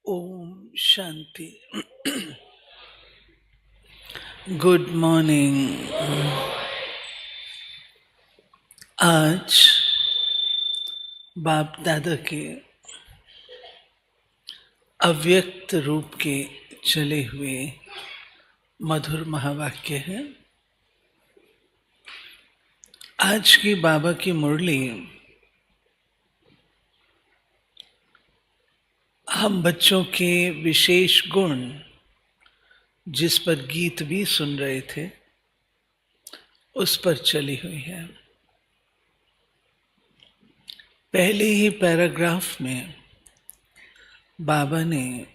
Om Shanti. Good morning. आज बाप दादा के अव्यक्त रूप के चले हुए मधुर महावाक्य है। आज की बाबा की मुरली हम बच्चों के विशेष गुण जिस पर गीत भी सुन रहे थे उस पर चली हुई है। पहले ही पैराग्राफ में बाबा ने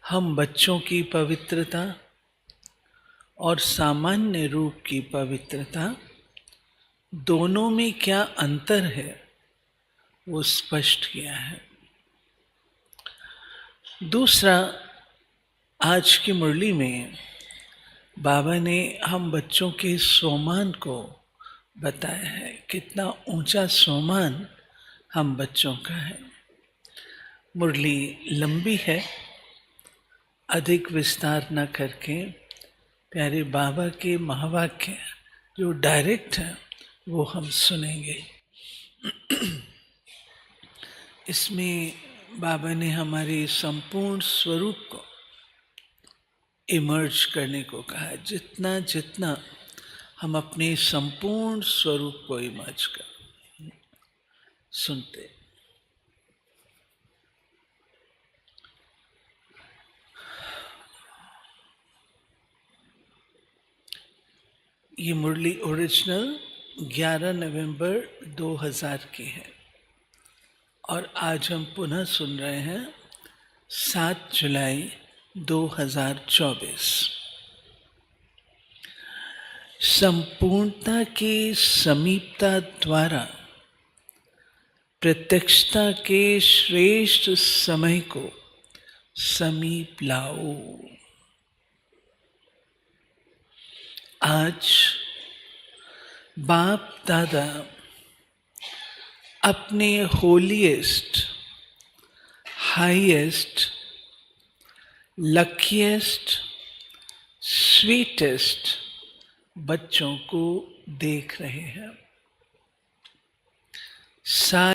हम बच्चों की पवित्रता और सामान्य रूप की पवित्रता दोनों में क्या अंतर है वो स्पष्ट किया है। दूसरा, आज की मुरली में बाबा ने हम बच्चों के सोमान को बताया है, कितना ऊंचा सोमान हम बच्चों का है। मुरली लंबी है, अधिक विस्तार न करके प्यारे बाबा के महावाक्य जो डायरेक्ट है वो हम सुनेंगे। इसमें बाबा ने हमारे संपूर्ण स्वरूप को इमर्ज करने को कहा है। जितना जितना हम अपने संपूर्ण स्वरूप को इमर्ज कर सुनते। ये मुरली ओरिजिनल 11 नवंबर 2000 की है और आज हम पुनः सुन रहे हैं 7 जुलाई 2024। संपूर्णता की समीपता द्वारा प्रत्यक्षता के श्रेष्ठ समय को समीप लाओ। आज बाप दादा अपने होलीएस्ट, हाईएस्ट, लकीएस्ट, स्वीटेस्ट बच्चों को देख रहे हैं। सारी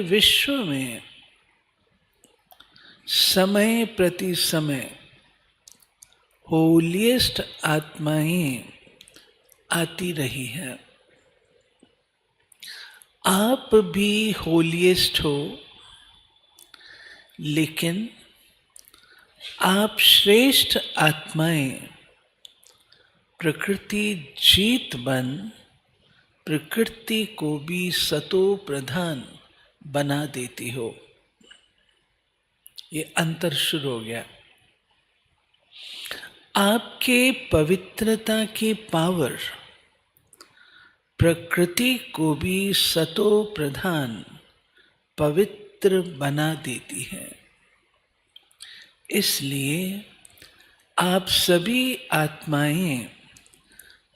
विश्व में समय प्रति समय होलीएस्ट आत्माएं आती रही हैं। आप भी होलीएस्ट हो, लेकिन आप श्रेष्ठ आत्माएं प्रकृति जीत बन प्रकृति को भी सतो प्रधान बना देती हो। ये अंतर शुरू हो गया। आपके पवित्रता की पावर प्रकृति को भी सतो प्रधान पवित्र बना देती है। इसलिए आप सभी आत्माएं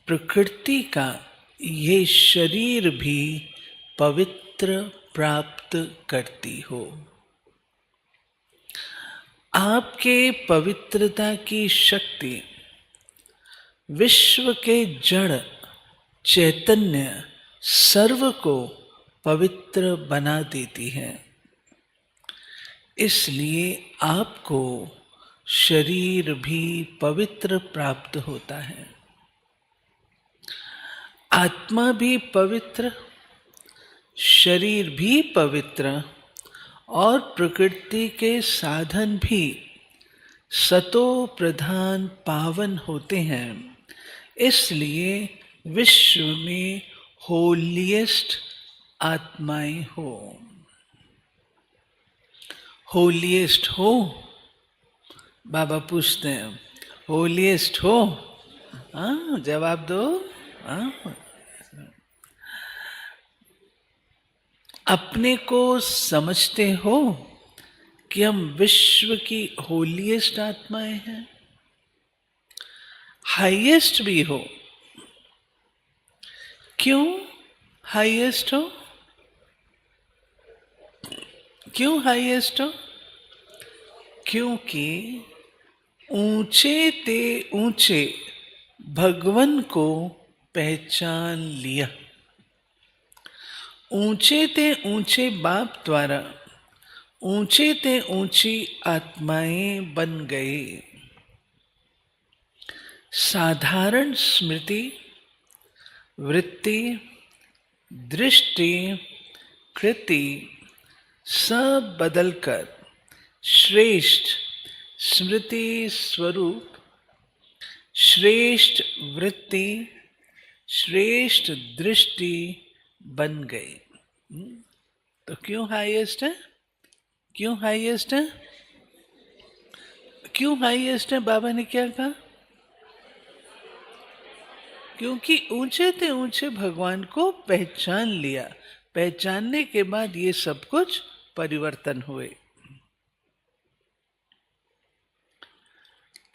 प्रकृति का ये शरीर भी पवित्र प्राप्त करती हो। आपके पवित्रता की शक्ति विश्व के जड़ चैतन्य सर्व को पवित्र बना देती है। इसलिए आपको शरीर भी पवित्र प्राप्त होता है। आत्मा भी पवित्र, शरीर भी पवित्र और प्रकृति के साधन भी सतो प्रधान पावन होते हैं। इसलिए विश्व में होलीएस्ट आत्माएं हो। होलीएस्ट हो? बाबा पूछते हैं, होलीएस्ट हो? हाँ, जवाब दो। हाँ, अपने को समझते हो कि हम विश्व की होलीएस्ट आत्माएं हैं? हाईएस्ट भी हो, क्यों हाईएस्ट हो? क्यों हाईएस्ट हो? क्योंकि ऊंचे ते ऊंचे भगवन को पहचान लिया। ऊंचे ते ऊंचे बाप द्वारा ऊंचे ते ऊंची आत्माएं बन गए। साधारण स्मृति, वृत्ति, दृष्टि, कृति सब बदलकर श्रेष्ठ स्मृति स्वरूप, श्रेष्ठ वृत्ति, श्रेष्ठ दृष्टि बन गई। तो क्यों हाईएस्ट है? क्यों हाईएस्ट है? क्यों हाईएस्ट है? बाबा ने क्या कहा? क्योंकि ऊंचे ते ऊंचे भगवान को पहचान लिया। पहचानने के बाद ये सब कुछ परिवर्तन हुए।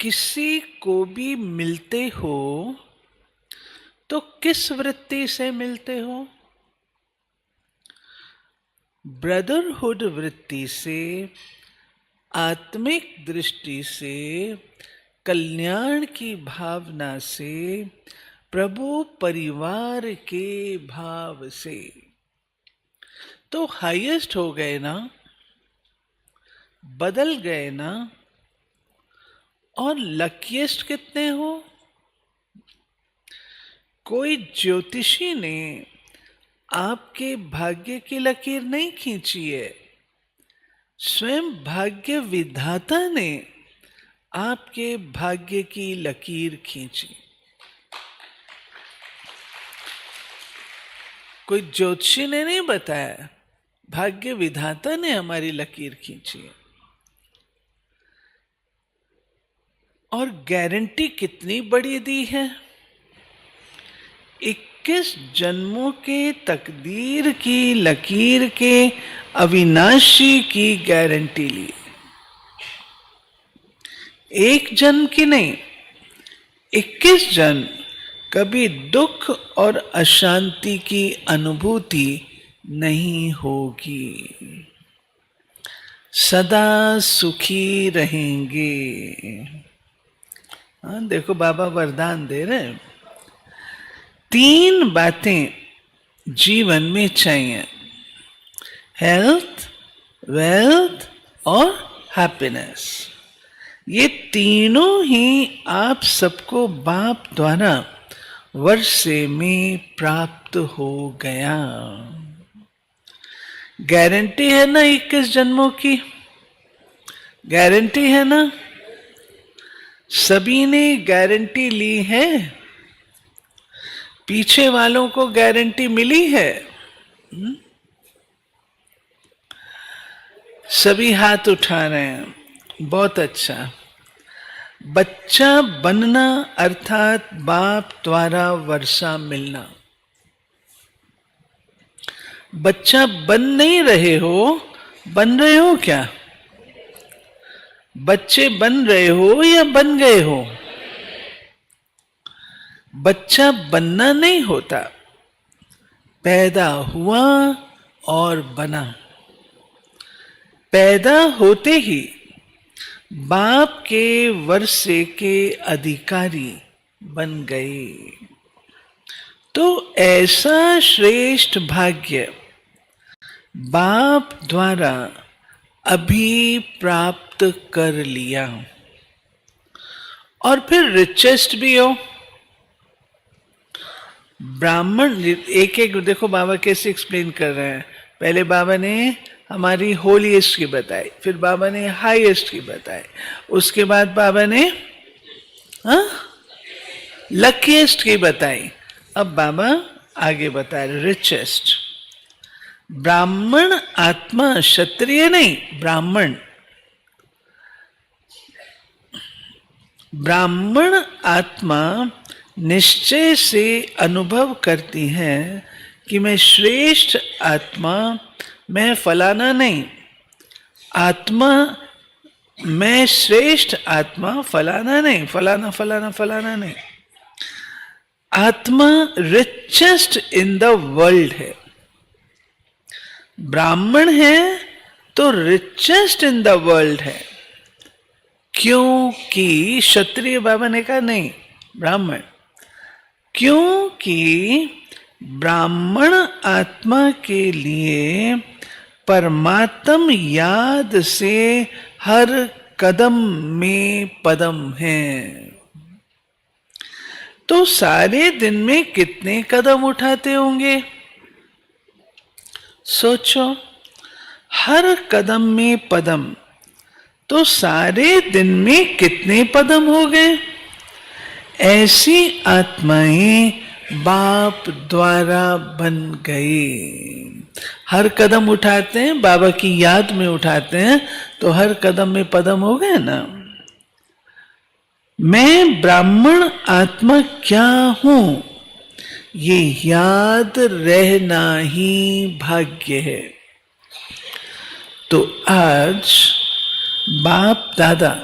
किसी को भी मिलते हो तो किस वृत्ति से मिलते हो? ब्रदरहुड वृत्ति से, आत्मिक दृष्टि से, कल्याण की भावना से, प्रभु परिवार के भाव से। तो हाईएस्ट हो गए ना, बदल गए ना। और लकीएस्ट कितने हो? कोई ज्योतिषी ने आपके भाग्य की लकीर नहीं खींची है, स्वयं भाग्य विधाता ने आपके भाग्य की लकीर खींची। कोई ज्योतिषी ने नहीं बताया, भाग्य विधाता ने हमारी लकीर खींची है। और गारंटी कितनी बड़ी दी है? 21 जन्मों के तकदीर की लकीर के अविनाशी की गारंटी ली। एक जन्म की नहीं, 21 जन्म कभी दुख और अशांति की अनुभूति नहीं होगी, सदा सुखी रहेंगे। हाँ, देखो बाबा वरदान दे रहे हैं। 3 बातें जीवन में चाहिए, हेल्थ, वेल्थ और हैप्पीनेस। ये तीनों ही आप सबको बाप द्वारा वर्षे में प्राप्त हो गया। गारंटी है ना 21 जन्मों की? गारंटी है ना? सभी ने गारंटी ली है? पीछे वालों को गारंटी मिली है? सभी हाथ उठा रहे हैं, बहुत अच्छा। बच्चा बनना अर्थात बाप द्वारा वर्षा मिलना। बच्चा बन नहीं रहे हो, बन रहे हो क्या? बच्चे बन रहे हो या बन गए हो? बच्चा बनना नहीं होता, पैदा हुआ और बना। पैदा होते ही बाप के वर्षे के अधिकारी बन गए। तो ऐसा श्रेष्ठ भाग्य बाप द्वारा अभी प्राप्त कर लिया। और फिर रिचेस्ट भी हो। ब्राह्मण एक एक देखो बाबा कैसे एक्सप्लेन कर रहे हैं। पहले बाबा ने हमारी होलीएस्ट की बताई, फिर बाबा ने हाईएस्ट की बताई, उसके बाद बाबा ने लकीएस्ट की बताई। अब बाबा आगे बता रहे रिचेस्ट। ब्राह्मण आत्मा, क्षत्रिय नहीं, ब्राह्मण। ब्राह्मण आत्मा निश्चय से अनुभव करती है कि मैं श्रेष्ठ आत्मा, मैं फलाना नहीं, आत्मा मैं श्रेष्ठ आत्मा, फलाना नहीं, फलाना फलाना फलाना नहीं। आत्मा रिचेस्ट इन द वर्ल्ड है, ब्राह्मण है तो रिचेस्ट इन द वर्ल्ड है। क्योंकि क्षत्रिय बाबा ने कहा नहीं, ब्राह्मण, क्योंकि ब्राह्मण आत्मा के लिए परमात्म याद से हर कदम में पदम है। तो सारे दिन में कितने कदम उठाते होंगे? सोचो, हर कदम में पदम, तो सारे दिन में कितने पदम हो गए? ऐसी आत्माएं बाप द्वारा बन गई। हर कदम उठाते हैं, बाबा की याद में उठाते हैं, तो हर कदम में पदम हो गए ना। मैं ब्राह्मण आत्मा क्या हूं, ये याद रहना ही भाग्य है। तो आज बाप दादा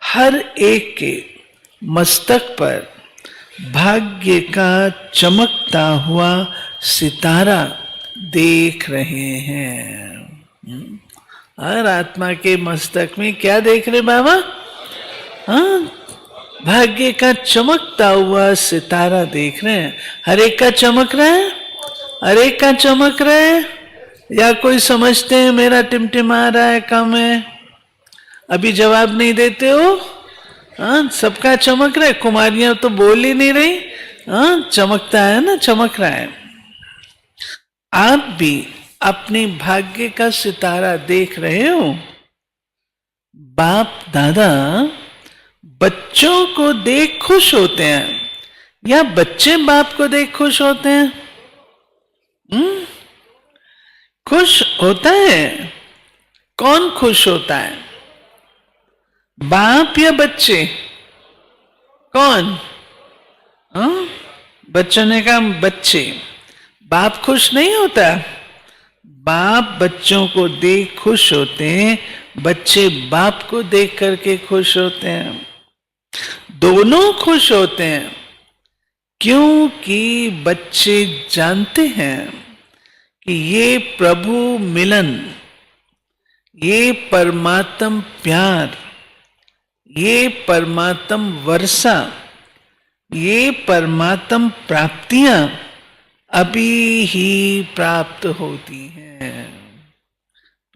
हर एक के मस्तक पर भाग्य का चमकता हुआ सितारा देख रहे हैं। हर आत्मा के मस्तक में क्या देख रहे बाबा? हाँ, भाग्य का चमकता हुआ सितारा देख रहे हैं। हर एक का चमक रहा है, हर एक का चमक रहा है, या कोई समझते हैं मेरा टिमटिमा रहा है, कम है? अभी जवाब नहीं देते हो? हाँ, सबका चमक रहा है। कुमारियां तो बोल ही नहीं रही। हाँ, चमकता है ना, चमक रहा है। आप भी अपने भाग्य का सितारा देख रहे हो। बाप दादा बच्चों को देख खुश होते हैं या बच्चे बाप को देख खुश होते हैं? खुश होता है? कौन खुश होता है, बाप या बच्चे? कौन? हाँ, बच्चों ने कहा बच्चे। बाप खुश नहीं होता? बाप बच्चों को देख खुश होते हैं, बच्चे बाप को देख करके खुश होते हैं। दोनों खुश होते हैं, क्योंकि बच्चे जानते हैं कि ये प्रभु मिलन, ये परमात्म प्यार, ये परमात्म वर्षा, ये परमात्म प्राप्तियां अभी ही प्राप्त होती हैं।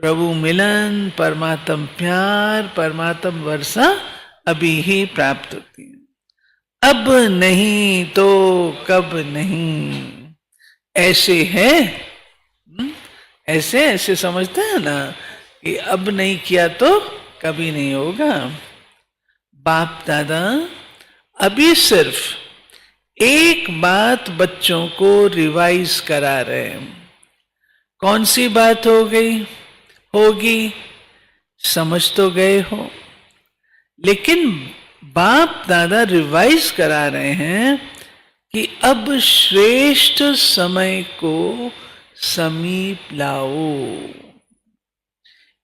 प्रभु मिलन, परमात्म प्यार, परमात्म वर्षा अभी ही प्राप्त होती है। अब नहीं तो कब नहीं, ऐसे है। ऐसे ऐसे समझते हैं ना कि अब नहीं किया तो कभी नहीं होगा। बाप दादा अभी सिर्फ एक बात बच्चों को रिवाइज करा रहे हैं। कौन सी बात होगी समझ तो गए हो, लेकिन बाप दादा रिवाइज करा रहे हैं कि अब श्रेष्ठ समय को समीप लाओ।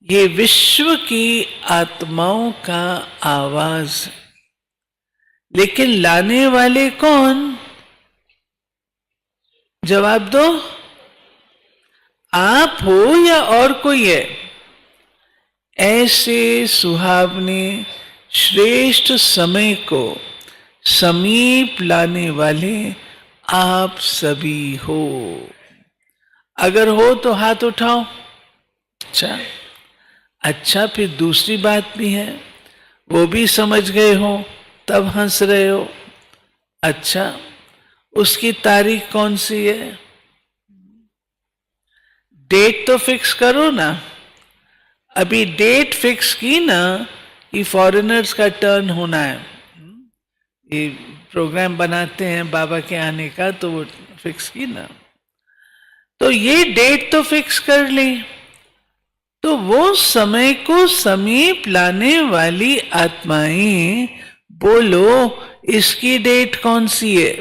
ये विश्व की आत्माओं का आवाज है, लेकिन लाने वाले कौन? जवाब दो, आप हो या और कोई है? ऐसे सुहावने श्रेष्ठ समय को समीप लाने वाले आप सभी हो। अगर हो तो हाथ उठाओ। अच्छा, फिर दूसरी बात भी है, वो भी समझ गए हो तब हंस रहे हो। अच्छा, उसकी तारीख कौन सी है? डेट तो फिक्स करो ना। अभी डेट फिक्स की ना कि फॉरेनर्स का टर्न होना है। ये प्रोग्राम बनाते हैं बाबा के आने का, तो वो फिक्स की ना। तो ये डेट तो फिक्स कर ली, तो वो समय को समीप लाने वाली आत्माएं बोलो, इसकी डेट कौन सी है?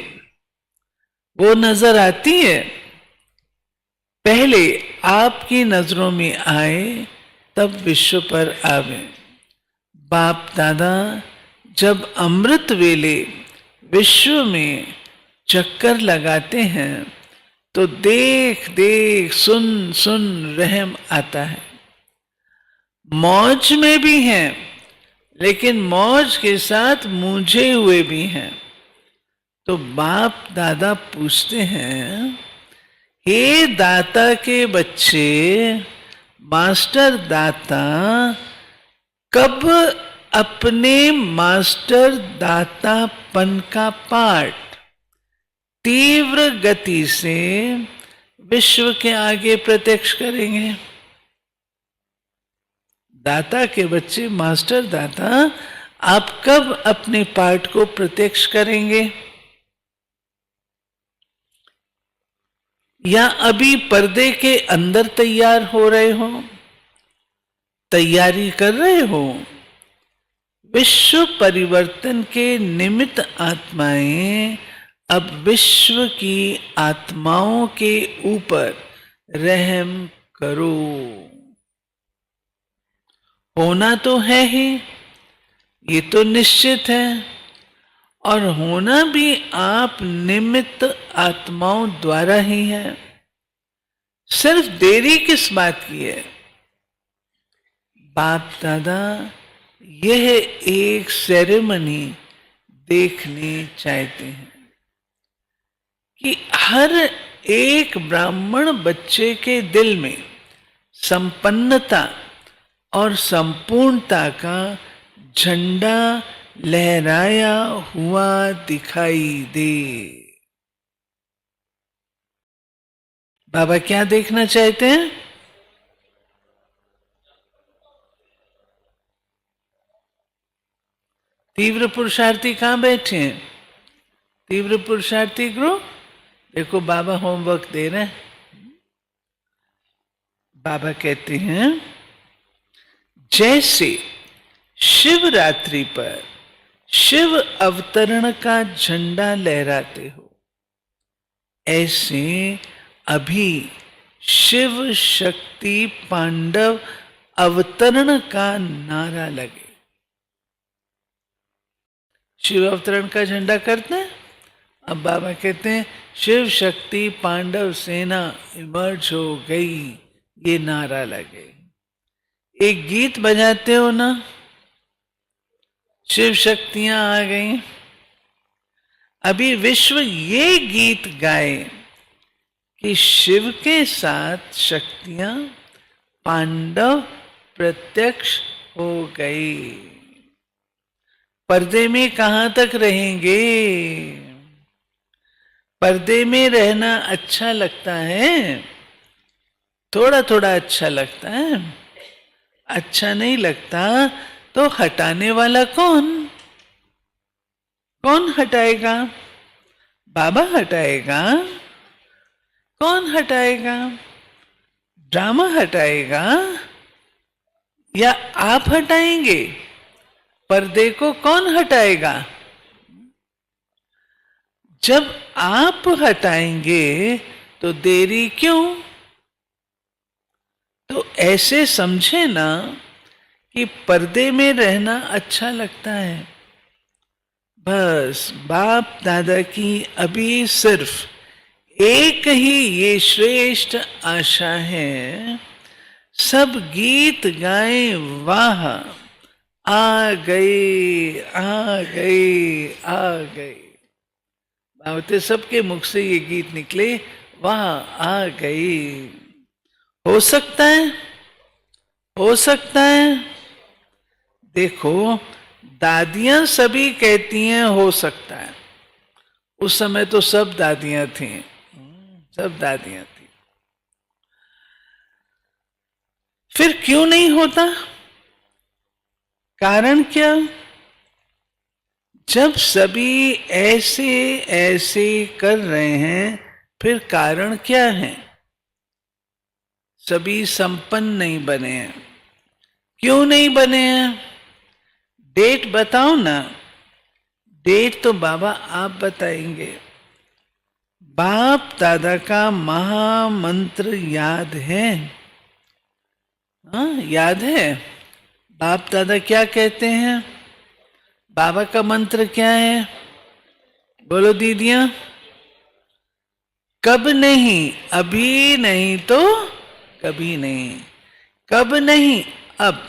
वो नजर आती है? पहले आपकी नजरों में आए तब विश्व पर आवे। बाप दादा जब अमृत वेले विश्व में चक्कर लगाते हैं तो देख देख सुन सुन रहम आता है। मौज में भी हैं, लेकिन मौज के साथ मूंझे हुए भी हैं। तो बाप दादा पूछते हैं, हे दाता के बच्चे, मास्टर दाता कब अपने मास्टर दातापन का पाठ तीव्र गति से विश्व के आगे प्रत्यक्ष करेंगे? दाता के बच्चे, मास्टर दाता, आप कब अपने पाठ को प्रत्यक्ष करेंगे? या अभी पर्दे के अंदर तैयार हो रहे हो, तैयारी कर रहे हो? विश्व परिवर्तन के निमित्त आत्माएं अब विश्व की आत्माओं के ऊपर रहम करो। होना तो है ही, ये तो निश्चित है, और होना भी आप निमित्त आत्माओं द्वारा ही है। सिर्फ देरी किस बात की है? बाप दादा यह एक सेरेमनी देखने चाहते हैं कि हर एक ब्राह्मण बच्चे के दिल में संपन्नता और संपूर्णता का झंडा लहराया हुआ दिखाई दे। बाबा क्या देखना चाहते हैं? तीव्र पुरुषार्थी कहां बैठे हैं? तीव्र पुरुषार्थी गुरु देखो, बाबा होमवर्क दे रहे हैं। बाबा कहते हैं, जैसे शिवरात्रि पर शिव अवतरण का झंडा लहराते हो, ऐसे अभी शिव शक्ति पांडव अवतरण का नारा लगे। शिव अवतरण का झंडा करते हैं, अब बाबा कहते हैं शिव शक्ति पांडव सेना इमर्ज हो गई, ये नारा लगे। एक गीत बजाते हो ना, शिव शक्तियां आ गई। अभी विश्व ये गीत गाए कि शिव के साथ शक्तियां पांडव प्रत्यक्ष हो गई। पर्दे में कहां तक रहेंगे? पर्दे में रहना अच्छा लगता है, थोड़ा थोड़ा अच्छा लगता है। अच्छा नहीं लगता तो हटाने वाला कौन? कौन हटाएगा? बाबा हटाएगा? कौन हटाएगा? ड्रामा हटाएगा या आप हटाएंगे? पर्दे को कौन हटाएगा? जब आप हटाएंगे तो देरी क्यों? तो ऐसे समझे ना कि पर्दे में रहना अच्छा लगता है। बस बाप दादा की अभी सिर्फ एक ही ये श्रेष्ठ आशा है, सब गीत गाए वाह, आ गए आ गए आ गए। बाबते सबके मुख से ये गीत निकले, वाह आ गई। हो सकता है, हो सकता है। देखो, दादियां सभी कहती हैं हो सकता है। उस समय तो सब दादियां थी, सब दादियां थी। फिर क्यों नहीं होता? कारण क्या? जब सभी ऐसे ऐसे कर रहे हैं, फिर कारण क्या है? सभी संपन्न नहीं बने हैं। क्यों नहीं बने हैं? डेट बताओ ना। डेट तो बाबा आप बताएंगे। बाप दादा का महामंत्र याद है? हाँ, याद है। बाप दादा क्या कहते हैं? बाबा का मंत्र क्या है? बोलो दीदियां। कब नहीं, अभी नहीं तो कभी नहीं। कब नहीं, अब।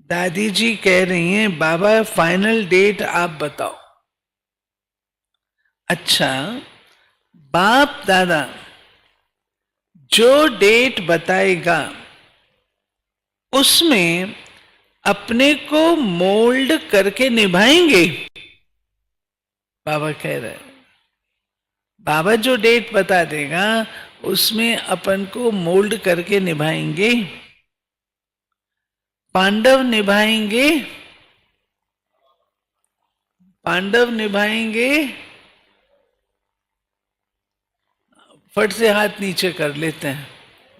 दादी जी कह रही हैं बाबा फाइनल डेट आप बताओ। अच्छा, बाप दादा जो डेट बताएगा उसमें अपने को मोल्ड करके निभाएंगे। बाबा कह रहे हैं बाबा जो डेट बता देगा उसमें अपन को मोल्ड करके निभाएंगे। पांडव निभाएंगे, पांडव निभाएंगे। फट से हाथ नीचे कर लेते हैं।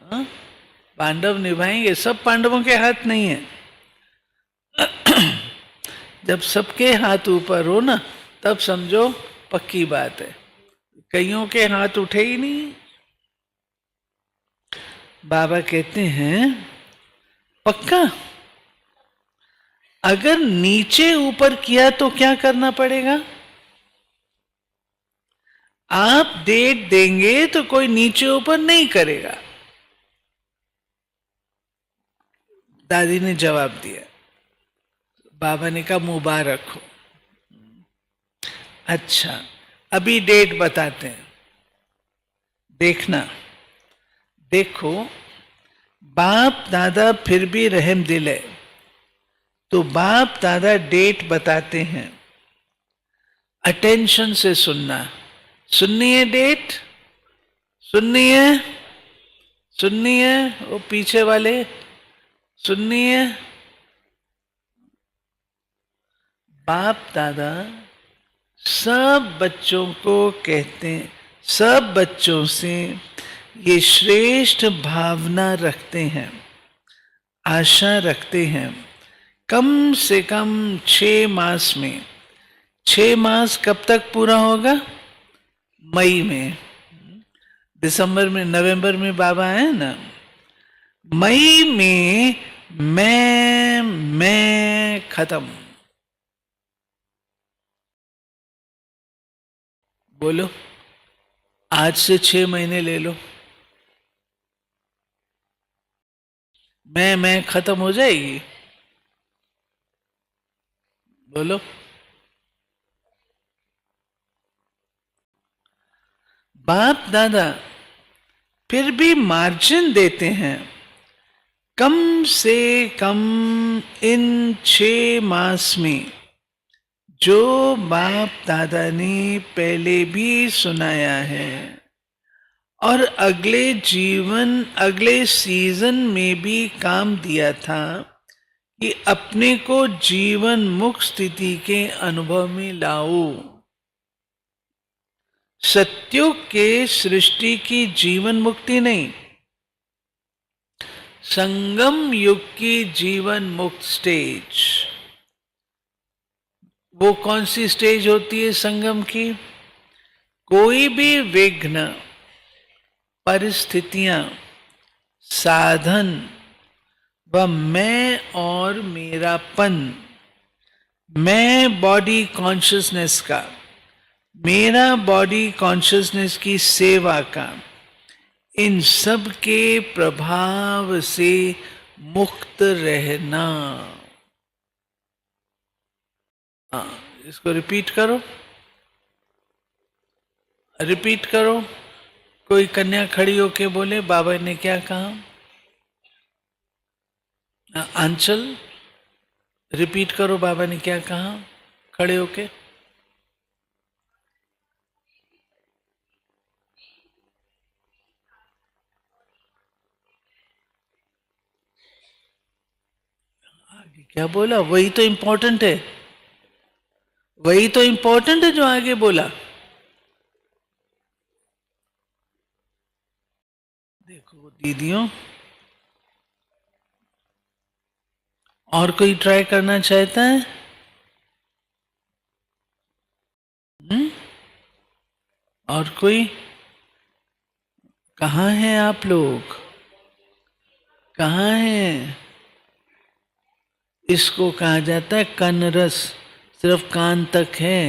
हाँ? पांडव निभाएंगे। सब पांडवों के हाथ नहीं है। जब सबके हाथ ऊपर हो ना तब समझो पक्की बात है। कईयों के हाथ उठे ही नहीं। बाबा कहते हैं पक्का। अगर नीचे ऊपर किया तो क्या करना पड़ेगा? आप डेट देंगे तो कोई नीचे ऊपर नहीं करेगा। दादी ने जवाब दिया। बाबा ने कहा मुबारक हो। अच्छा, अभी डेट बताते हैं, देखना। देखो, बाप दादा फिर भी रहम दिल है तो बाप दादा डेट बताते हैं। अटेंशन से सुनना। सुननी है डेट? सुननी है? सुननी है? वो पीछे वाले सुननी है? बाप दादा सब बच्चों को कहते हैं, सब बच्चों से ये श्रेष्ठ भावना रखते हैं, आशा रखते हैं। कम से कम 6 मास में, 6 मास कब तक पूरा होगा? मई में। दिसंबर में, नवंबर में बाबा आए ना। मई में मैं खत्म। बोलो, आज से 6 महीने ले लो, मैं खत्म हो जाएगी। बोलो। बाप दादा फिर भी मार्जिन देते हैं। कम से कम इन 6 मास में जो बाप दादा ने पहले भी सुनाया है और अगले जीवन, अगले सीजन में भी काम दिया था कि अपने को जीवन मुक्त स्थिति के अनुभव में लाओ। सत्युग के सृष्टि की जीवन मुक्ति नहीं, संगम युग की जीवन मुक्त स्टेज। वो कौन सी स्टेज होती है संगम की? कोई भी विघ्न, परिस्थितियां, साधन व मैं और मेरापन, मैं बॉडी कॉन्शियसनेस का, मेरा बॉडी कॉन्शियसनेस की सेवा का, इन सब के प्रभाव से मुक्त रहना। इसको रिपीट करो, रिपीट करो। कोई कन्या खड़ी होके बोले बाबा ने क्या कहा? आंचल रिपीट करो, बाबा ने क्या कहा खड़े होके? आगे क्या बोला? वही तो इंपॉर्टेंट है, वही तो इंपॉर्टेंट है जो आगे बोला। देखो दीदियों, और कोई ट्राई करना चाहता है? और कोई? कहाँ हैं आप लोग? कहाँ हैं? इसको कहा जाता है कन रस, सिर्फ कान तक है।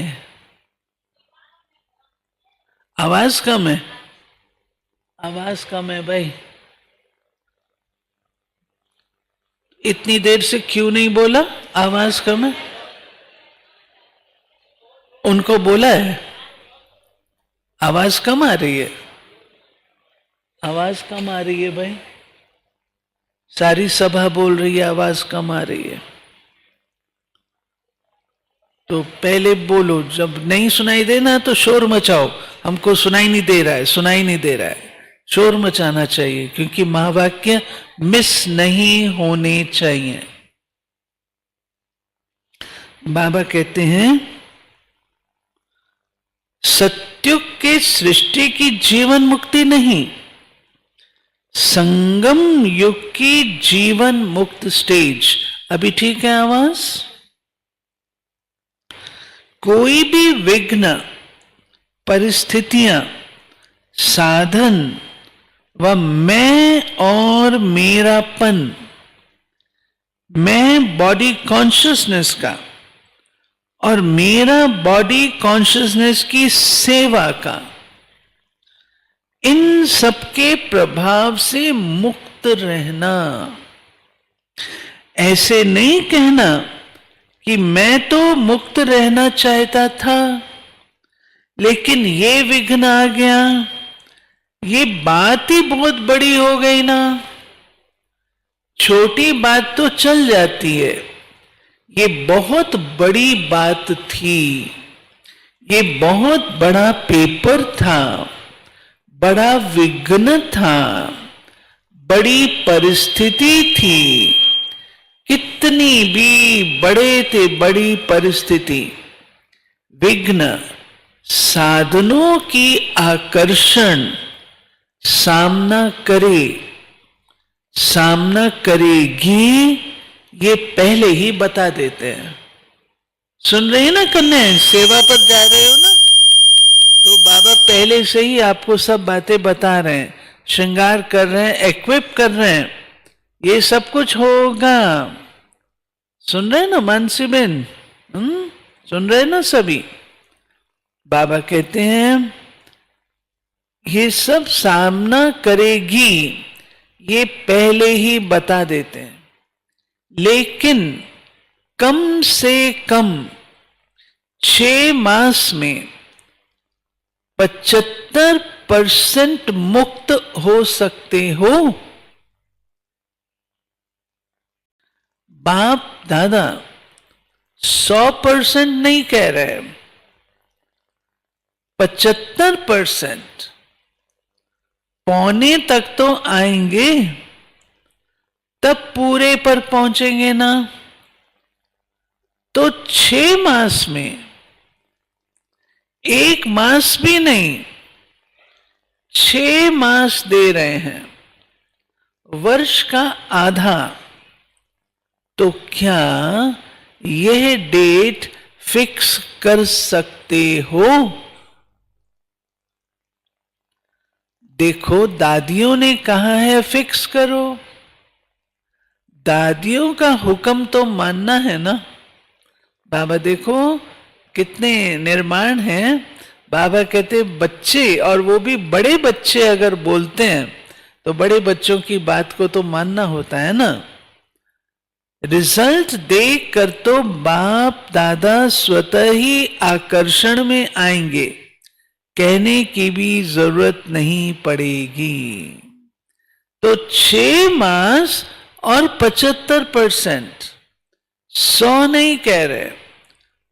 आवाज कम है, आवाज कम है भाई। इतनी देर से क्यों नहीं बोला? आवाज कम है। उनको बोला है आवाज कम आ रही है, आवाज कम आ रही है भाई। सारी सभा बोल रही है आवाज कम आ रही है। तो पहले बोलो, जब नहीं सुनाई देना तो शोर मचाओ। हमको सुनाई नहीं दे रहा है, सुनाई नहीं दे रहा है, शोर मचाना चाहिए, क्योंकि महावाक्य मिस नहीं होने चाहिए। बाबा कहते हैं सत्युग के सृष्टि की जीवन मुक्ति नहीं, संगम युग की जीवन मुक्त स्टेज। अभी ठीक है आवाज? कोई भी विघ्न, परिस्थितियां, साधन व मैं और मेरापन, मैं बॉडी कॉन्शियसनेस का और मेरा बॉडी कॉन्शियसनेस की सेवा का, इन सबके प्रभाव से मुक्त रहना। ऐसे नहीं कहना कि मैं तो मुक्त रहना चाहता था लेकिन ये विघ्न आ गया, ये बात ही बहुत बड़ी हो गई ना। छोटी बात तो चल जाती है, ये बहुत बड़ी बात थी, ये बहुत बड़ा पेपर था, बड़ा विघ्न था, बड़ी परिस्थिति थी। कितनी भी बड़े थे बड़ी परिस्थिति, विघ्न, साधनों की आकर्षण सामना करे, सामना करेगी, ये पहले ही बता देते हैं। सुन रहे हैं ना कन्या, सेवा पर जा रहे हो ना, तो बाबा पहले से ही आपको सब बातें बता रहे हैं, श्रृंगार कर रहे हैं, एक्विप कर रहे हैं, ये सब कुछ होगा। सुन रहे हैं ना मानसी बेन? सुन रहे हैं ना सभी? बाबा कहते हैं ये सब सामना करेगी, ये पहले ही बता देते हैं, लेकिन कम से कम 6 मास में 75% मुक्त हो सकते हो। बाप दादा 100% नहीं कह रहे, 75%। पौने तक तो आएंगे, तब पूरे पर पहुंचेंगे ना। तो 6 मास में, 1 मास भी नहीं, 6 मास दे रहे हैं, वर्ष का आधा। तो क्या यह डेट फिक्स कर सकते हो? देखो दादियों ने कहा है फिक्स करो, दादियों का हुक्म तो मानना है ना। बाबा देखो कितने निर्माण हैं। बाबा कहते बच्चे, और वो भी बड़े बच्चे अगर बोलते हैं तो बड़े बच्चों की बात को तो मानना होता है ना। रिजल्ट देख कर तो बाप दादा स्वतः ही आकर्षण में आएंगे, कहने की भी जरूरत नहीं पड़ेगी। तो 6 मास और 75%, 100 नहीं कह रहे,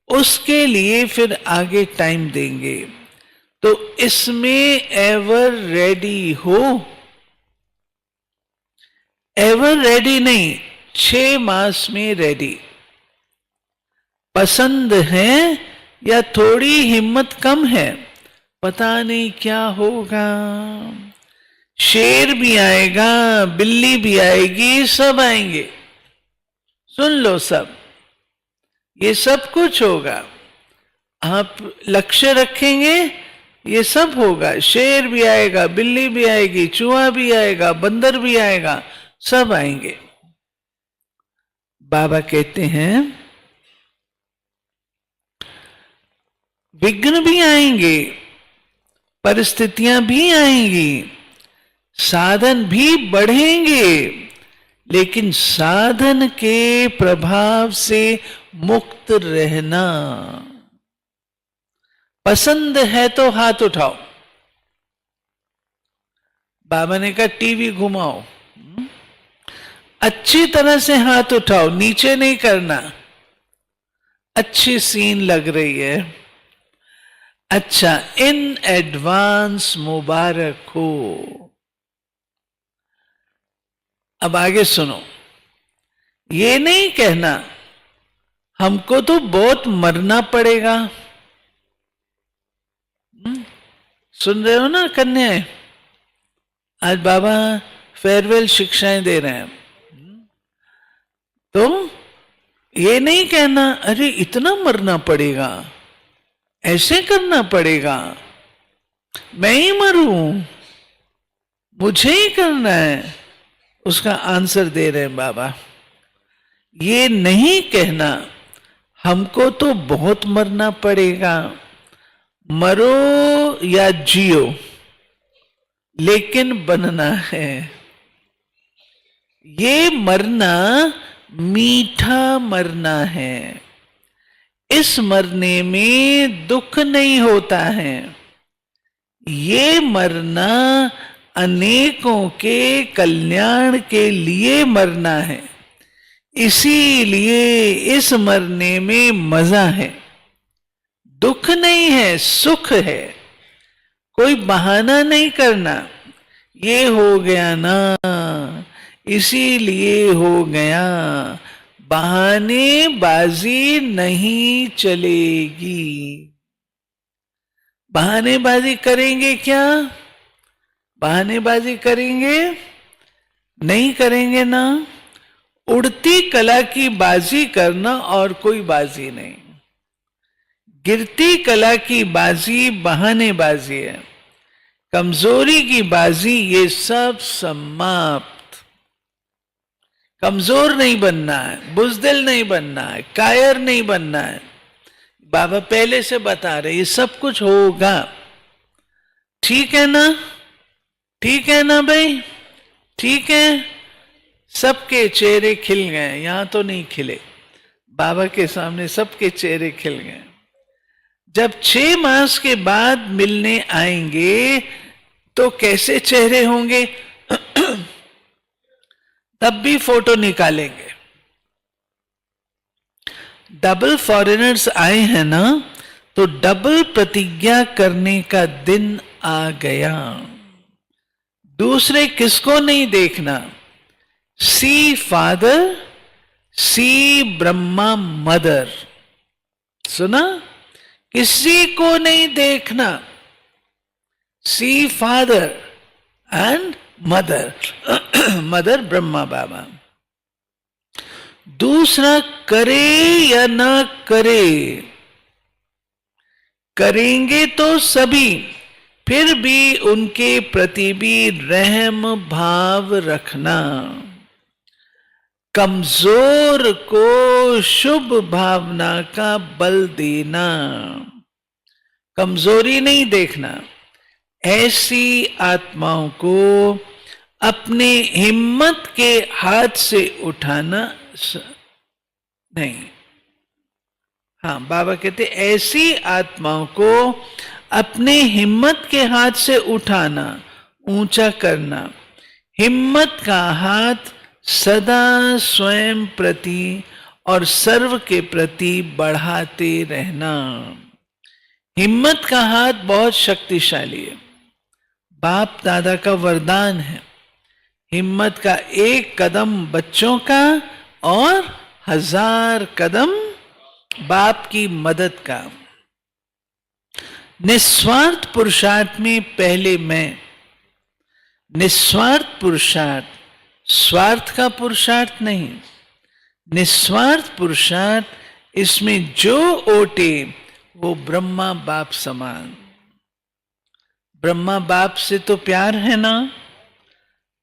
उसके लिए फिर आगे टाइम देंगे। तो इसमें एवर रेडी हो, एवर रेडी नहीं, 6 मास में रेडी। पसंद है या थोड़ी हिम्मत कम है, पता नहीं क्या होगा। शेर भी आएगा, बिल्ली भी आएगी, सब आएंगे, सुन लो सब, ये सब कुछ होगा। आप लक्ष्य रखेंगे, ये सब होगा। शेर भी आएगा, बिल्ली भी आएगी, चूहा भी आएगा, बंदर भी आएगा, सब आएंगे। बाबा कहते हैं विघ्न भी आएंगे, परिस्थितियां भी आएंगी, साधन भी बढ़ेंगे, लेकिन साधन के प्रभाव से मुक्त रहना। पसंद है तो हाथ उठाओ। बाबा ने कहा टीवी घुमाओ, अच्छी तरह से हाथ उठाओ, नीचे नहीं करना। अच्छी सीन लग रही है, अच्छा, इन एडवांस मुबारक हो। अब आगे सुनो, ये नहीं कहना हमको तो बहुत मरना पड़ेगा। सुन रहे हो ना कन्याएं, आज बाबा फेयरवेल शिक्षाएं दे रहे हैं। तो ये नहीं कहना अरे इतना मरना पड़ेगा, ऐसे करना पड़ेगा, मैं ही मरूं, मुझे ही करना है। उसका आंसर दे रहे हैं बाबा, ये नहीं कहना हमको तो बहुत मरना पड़ेगा, मरो या जियो लेकिन बनना है। ये मरना मीठा मरना है, इस मरने में दुख नहीं होता है। ये मरना अनेकों के कल्याण के लिए मरना है, इसीलिए इस मरने में मजा है, दुख नहीं है, सुख है। कोई बहाना नहीं करना, ये हो गया ना इसीलिए हो गया, बहानेबाजी नहीं चलेगी। बहानेबाजी करेंगे क्या? बहानेबाजी करेंगे नहीं, करेंगे ना। उड़ती कला की बाजी करना और कोई बाजी नहीं, गिरती कला की बाजी बहानेबाजी है, कमजोरी की बाजी ये सब समाप्त। कमजोर नहीं बनना है, बुजदिल नहीं बनना है, कायर नहीं बनना है। बाबा पहले से बता रहे ये सब कुछ होगा, ठीक है ना? ठीक है ना भाई? ठीक है। सबके चेहरे खिल गए, यहां तो नहीं खिले, बाबा के सामने सबके चेहरे खिल गए। जब 6 मास के बाद मिलने आएंगे तो कैसे चेहरे होंगे तब भी फोटो निकालेंगे। डबल फॉरेनर्स आए हैं ना, तो डबल प्रतिज्ञा करने का दिन आ गया। दूसरे किसको नहीं देखना, see father, see Brahma mother. सुना? किसी को नहीं देखना, see father and mother, mother Brahma Baba. दूसरा, करे या ना करे, करेंगे तो सभी, फिर भी उनके प्रति भी रहम भाव रखना। कमजोर को शुभ भावना का बल देना, कमजोरी नहीं देखना। ऐसी आत्माओं को अपने हिम्मत के हाथ से उठाना नहीं। हाँ, बाबा कहते ऐसी आत्माओं को अपने हिम्मत के हाथ से उठाना, ऊंचा करना। हिम्मत का हाथ सदा स्वयं प्रति और सर्व के प्रति बढ़ाते रहना। हिम्मत का हाथ बहुत शक्तिशाली है, बाप दादा का वरदान है। हिम्मत का एक कदम बच्चों का और 1000 कदम बाप की मदद का। निस्वार्थ पुरुषार्थ में पहले मैं, निस्वार्थ पुरुषार्थ, स्वार्थ का पुरुषार्थ नहीं, निस्वार्थ पुरुषार्थ, इसमें जो ओटे वो ब्रह्मा बाप समान। ब्रह्मा बाप से तो प्यार है ना,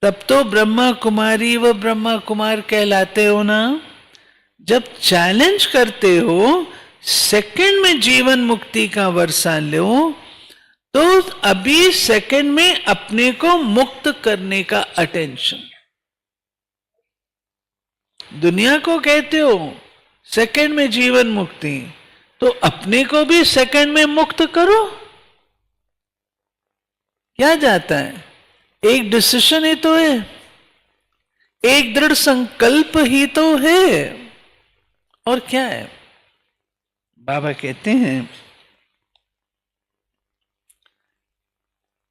तब तो ब्रह्मा कुमारी व ब्रह्मा कुमार कहलाते हो ना। जब चैलेंज करते हो, सेकंड में जीवन मुक्ति का वर्षा लो, तो अभी सेकंड में अपने को मुक्त करने का अटेंशन। दुनिया को कहते हो सेकंड में जीवन मुक्ति, तो अपने को भी सेकंड में मुक्त करो। क्या जाता है? एक डिसीजन ही तो है, एक दृढ़ संकल्प ही तो है, और क्या है? बाबा कहते हैं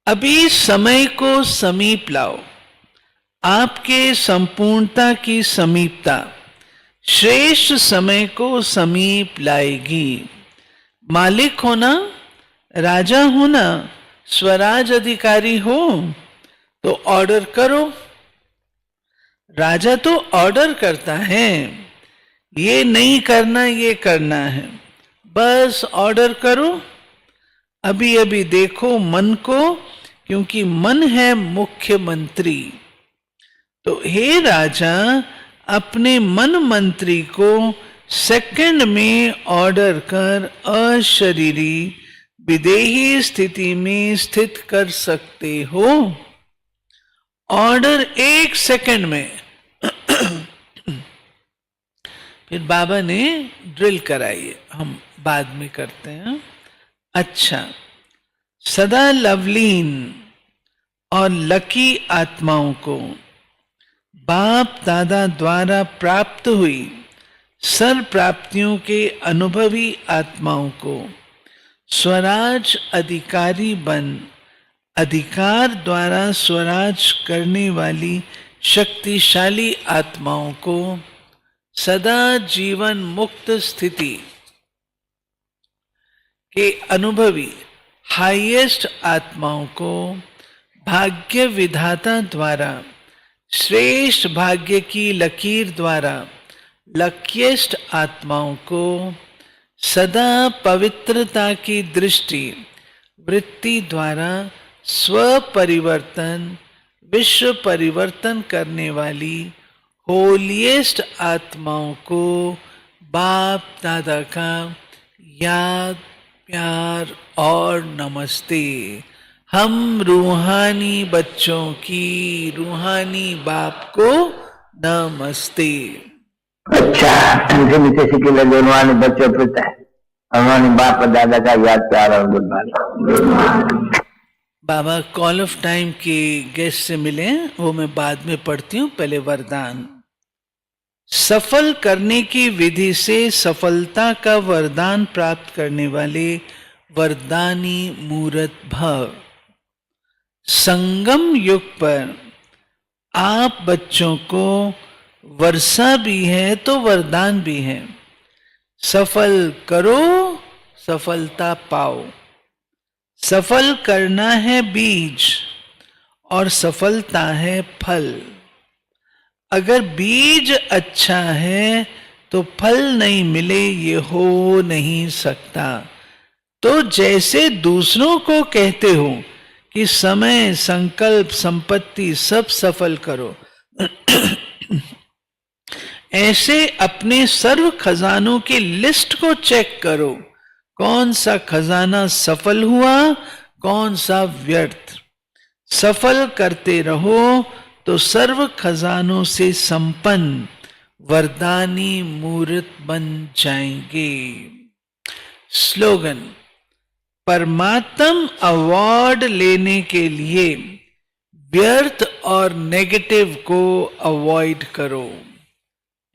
अभी समय को समीप लाओ। आपके संपूर्णता की समीपता श्रेष्ठ समय को समीप लाएगी। मालिक होना, राजा होना, स्वराज अधिकारी हो तो ऑर्डर करो। राजा तो ऑर्डर करता है, ये नहीं करना, ये करना है, बस ऑर्डर करो। अभी अभी देखो मन को, क्योंकि मन है मुख्यमंत्री। तो हे राजा, अपने मन मंत्री को सेकंड में ऑर्डर कर अशरीरी विदेही स्थिति में स्थित कर सकते हो। ऑर्डर एक सेकंड में। फिर बाबा ने ड्रिल कराई, हम बाद में करते हैं। अच्छा, सदा लवलीन और लकी आत्माओं को बाप दादा द्वारा प्राप्त हुई सर्व प्राप्तियों के अनुभवी आत्माओं को स्वराज अधिकारी बन अधिकार द्वारा स्वराज करने वाली शक्तिशाली आत्माओं को सदा जीवन मुक्त स्थिति के अनुभवी हाईएस्ट आत्माओं को भाग्य विधाता द्वारा श्रेष्ठ भाग्य की लकीर द्वारा लकीस्ट आत्माओं को सदा पवित्रता की दृष्टि वृत्ति द्वारा स्वपरिवर्तन विश्व परिवर्तन करने वाली होलिएस्ट आत्माओं को बाप दादा का याद, प्यार और नमस्ते। हम रूहानी बच्चों की रूहानी बाप को नमस्ते। अच्छा, उनसे नीचे से के लगे रूहानी बच्चों पिता है, रूहानी बाप और दादा का याद, प्यार और good morning. Baba call of time के गेस्ट से मिले, वो मैं बाद में पढ़ती हूँ। पहले वरदान। सफल करने की विधि से सफलता का वरदान प्राप्त करने वाले वरदानी मूर्त भव। संगम युग पर आप बच्चों को वर्षा भी है तो वरदान भी है। सफल करो, सफलता पाओ। सफल करना है बीज और सफलता है फल। अगर बीज अच्छा है तो फल नहीं मिले, ये हो नहीं सकता। तो जैसे दूसरों को कहते हो कि समय, संकल्प, संपत्ति सब सफल करो, ऐसे अपने सर्व खजानों की लिस्ट को चेक करो। कौन सा खजाना सफल हुआ, कौन सा व्यर्थ। सफल करते रहो तो सर्व खजानों से संपन्न वरदानी मूर्त बन जाएंगे। स्लोगन। परमात्म अवार्ड लेने के लिए व्यर्थ और नेगेटिव को अवॉइड करो।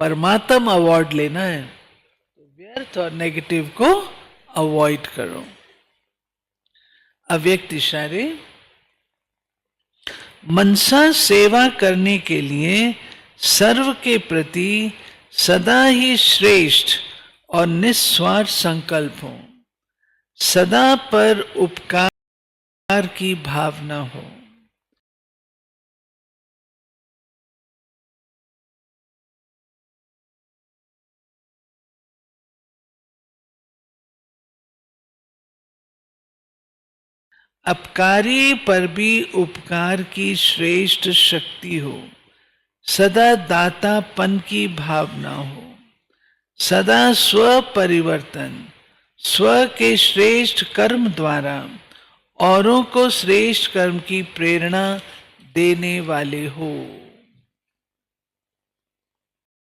परमात्म अवार्ड लेना है तो व्यर्थ और नेगेटिव को अवॉइड करो। अव्यक्त इशारे। मनसा सेवा करने के लिए सर्व के प्रति सदा ही श्रेष्ठ और निस्वार्थ संकल्प हो। सदा पर उपकार की भावना हो। अपकारी पर भी उपकार की श्रेष्ठ शक्ति हो। सदा दातापन की भावना हो। सदा स्व परिवर्तन, स्व के श्रेष्ठ कर्म द्वारा औरों को श्रेष्ठ कर्म की प्रेरणा देने वाले हो।